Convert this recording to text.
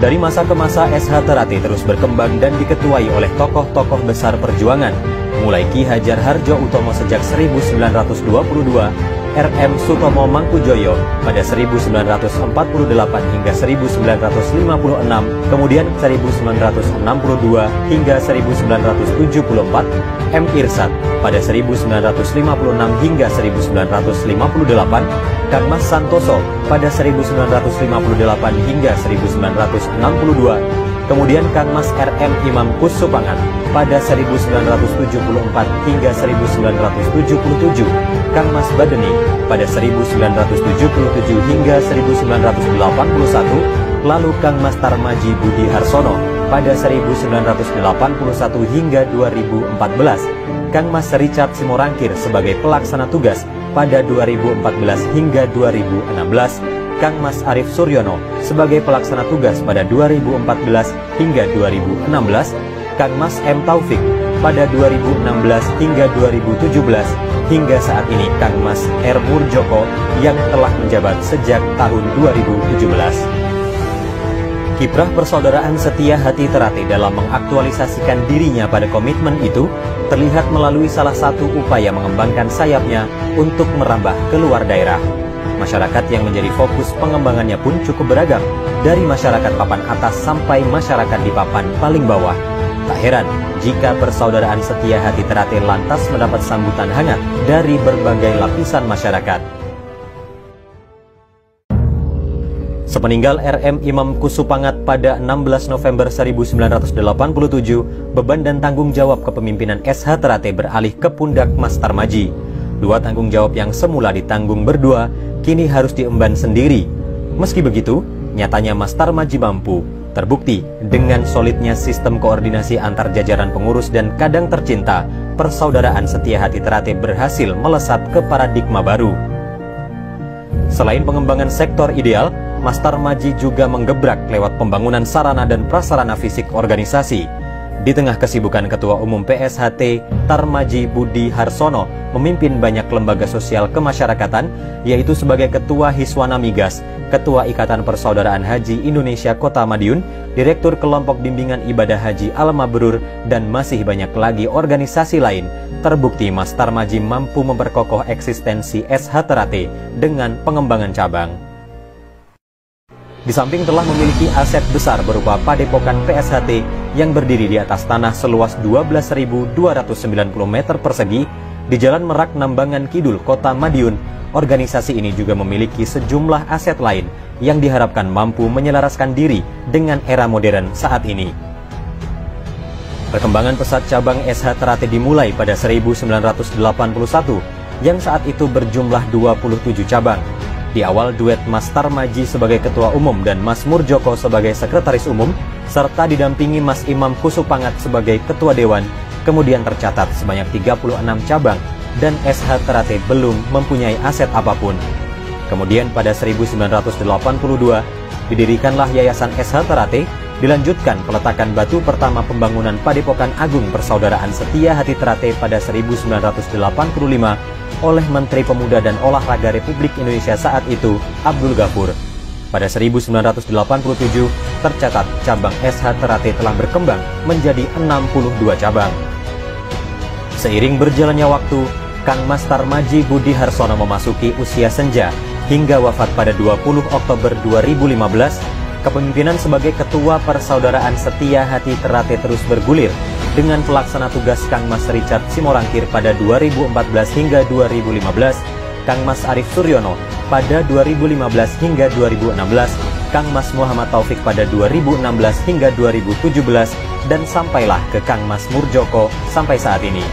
Dari masa ke masa, SH Terate terus berkembang dan diketuai oleh tokoh-tokoh besar perjuangan, mulai Ki Hajar Hardjo Utomo sejak 1922, RM Sutomo Mangkujoyo pada 1948 hingga 1956, kemudian 1962 hingga 1974, M. Irsad pada 1956 hingga 1958, Kang Mas Santoso pada 1958 hingga 1962, kemudian Kang Mas RM Imam Kusupangat pada 1974 hingga 1977, Kang Mas Badeni pada 1977 hingga 1981, lalu Kang Mas Tarmaji Budi Harsono pada 1981 hingga 2014, Kang Mas Richard Simorangkir sebagai pelaksana tugas pada 2014 hingga 2016, Kang Mas Arief Suryono sebagai pelaksana tugas pada 2014 hingga 2016, Kang Mas M. Taufik pada 2016 hingga 2017, hingga saat ini Kang Mas R. Murjoko yang telah menjabat sejak tahun 2017. Kiprah persaudaraan setia hati Terate dalam mengaktualisasikan dirinya pada komitmen itu terlihat melalui salah satu upaya mengembangkan sayapnya untuk merambah keluar daerah. Masyarakat yang menjadi fokus pengembangannya pun cukup beragam, dari masyarakat papan atas sampai masyarakat di papan paling bawah. Tak heran jika persaudaraan setia hati Terate lantas mendapat sambutan hangat dari berbagai lapisan masyarakat. Sepeninggal RM Imam Kusupangat pada 16 November 1987, beban dan tanggung jawab kepemimpinan SH Terate beralih ke pundak Mas Tarmaji. Dua tanggung jawab yang semula ditanggung berdua, kini harus diemban sendiri. Meski begitu, nyatanya Mas Tarmaji mampu. Terbukti dengan solidnya sistem koordinasi antar jajaran pengurus dan kadang tercinta, persaudaraan setia hati Terate berhasil melesat ke paradigma baru. Selain pengembangan sektor ideal, Mas Tarmaji juga menggebrak lewat pembangunan sarana dan prasarana fisik organisasi. Di tengah kesibukan Ketua Umum PSHT, Tarmaji Budi Harsono memimpin banyak lembaga sosial kemasyarakatan, yaitu sebagai Ketua Hiswana Migas, Ketua Ikatan Persaudaraan Haji Indonesia Kota Madiun, Direktur Kelompok Bimbingan Ibadah Haji Al-Mabrur, dan masih banyak lagi organisasi lain. Terbukti Mas Tarmaji mampu memperkokoh eksistensi SH Terate dengan pengembangan cabang. Di samping telah memiliki aset besar berupa padepokan PSHT yang berdiri di atas tanah seluas 12.290 meter persegi di Jalan Merak Nambangan Kidul, Kota Madiun, organisasi ini juga memiliki sejumlah aset lain yang diharapkan mampu menyelaraskan diri dengan era modern saat ini. Perkembangan pesat cabang SH Terate dimulai pada 1981 yang saat itu berjumlah 27 cabang. Di awal duet Mas Tarmaji sebagai Ketua Umum dan Mas Murjoko sebagai Sekretaris Umum, serta didampingi Mas Imam Kusupangat sebagai Ketua Dewan, kemudian tercatat sebanyak 36 cabang dan SH Terate belum mempunyai aset apapun. Kemudian pada 1982, didirikanlah Yayasan SH Terate, dilanjutkan peletakan batu pertama pembangunan Padepokan Agung Persaudaraan Setia Hati Terate pada 1985 oleh Menteri Pemuda dan Olahraga Republik Indonesia saat itu, Abdul Ghafur. Pada 1987, tercatat cabang SH Terate telah berkembang menjadi 62 cabang. Seiring berjalannya waktu, Kang Mas Tarmaji Budi Harsono memasuki usia senja hingga wafat pada 20 Oktober 2015, kepemimpinan sebagai Ketua Persaudaraan Setia Hati Terate terus bergulir dengan pelaksana tugas Kang Mas Richard Simorangkir pada 2014 hingga 2015, Kang Mas Arief Suryono pada 2015 hingga 2016, Kang Mas Muhammad Taufik pada 2016 hingga 2017, dan sampailah ke Kang Mas Murjoko sampai saat ini.